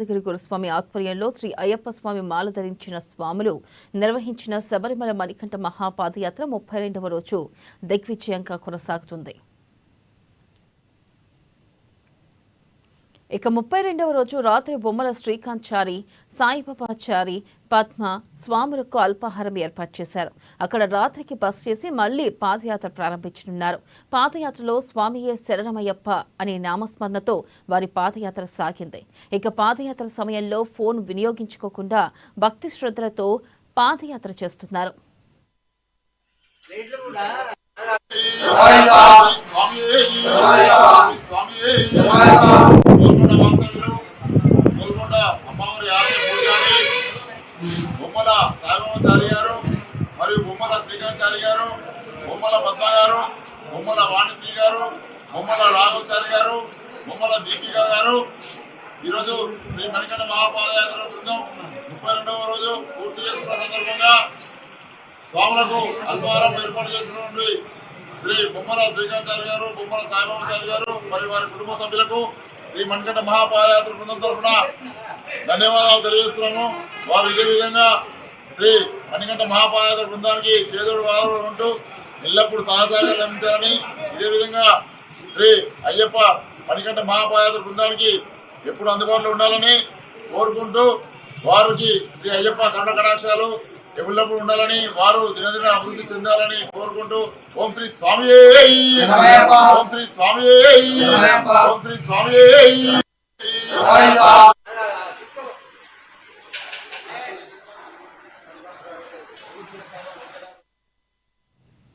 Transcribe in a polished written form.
యాదగిరి గురుస్వామి ఆధ్వర్యంలో శ్రీ అయ్యప్ప స్వామి మాల ధరించిన స్వాములు నిర్వహించిన శబరిమల మణికంఠ మహాపాదయాత్ర 32వ రోజు దిగ్విజయంగా కొనసాగుతుంది. ఇక 32వ రోజు రాత్రి బొమ్మల శ్రీకాంత్ సాయిబాబాచారి పద్మ స్వాములకు అల్పాహారం ఏర్పాటు చేశారు. అక్కడ రాత్రికి బస్ చేసి మళ్లీ పాదయాత్ర ప్రారంభించనున్నారు. పాదయాత్రలో స్వామియే శరణమయ్యప్ప అనే నామస్మరణతో వారి పాదయాత్ర సాగింది. ఇక పాదయాత్ర సమయంలో ఫోన్ వినియోగించుకోకుండా భక్తి శ్రద్ధలతో పాదయాత్ర చేస్తున్నారు. బొమ్మల సాయిబాబాచారి గారు మరియు బొమ్మల శ్రీకాంత్ గారు, బొమ్మల పద్మ గారు, బొమ్మల వాణిశ్రీ గారు, బొమ్మల రాఘవచారి గారు, బొమ్మల దీపిక గారు ఈరోజు శ్రీ మణికంఠ మహాపాదయాత్ర బృందం 32వ రోజు పూర్తి చేసుకున్న సందర్భంగా స్వాములకు అల్పాహారం ఏర్పాటు చేసినటువంటి శ్రీ బొమ్మల శ్రీకాంత్ గారు, బొమ్మల సాయిబాబాచారి గారు మరియు వారి కుటుంబ సభ్యులకు శ్రీ మణికంఠ మహాపాదయాత్ర బృందం తరఫున ధన్యవాదాలు తెలియజేస్తున్నాము. వారు ఇదే విధంగా శ్రీ మణికంఠ మహాపాదయాత్ర బృందానికి చేదోడు వాదోడు ఉంటూ ఎల్లప్పుడూ సహకారాలు అందించాలని, ఇదే విధంగా శ్రీ అయ్యప్ప మణికంఠ మహాపాదయాత్ర బృందానికి ఎప్పుడు అందుబాటులో ఉండాలని కోరుకుంటూ వారికి శ్రీ అయ్యప్ప కరుణ కటాక్షాలు ఎల్లప్పుడు ఉండాలని, వారు దినదిన అభివృద్ధి చెందాలని కోరుకుంటూ ఓం శ్రీ స్వామి ఓం శ్రీ స్వామి ఓం శ్రీ స్వామి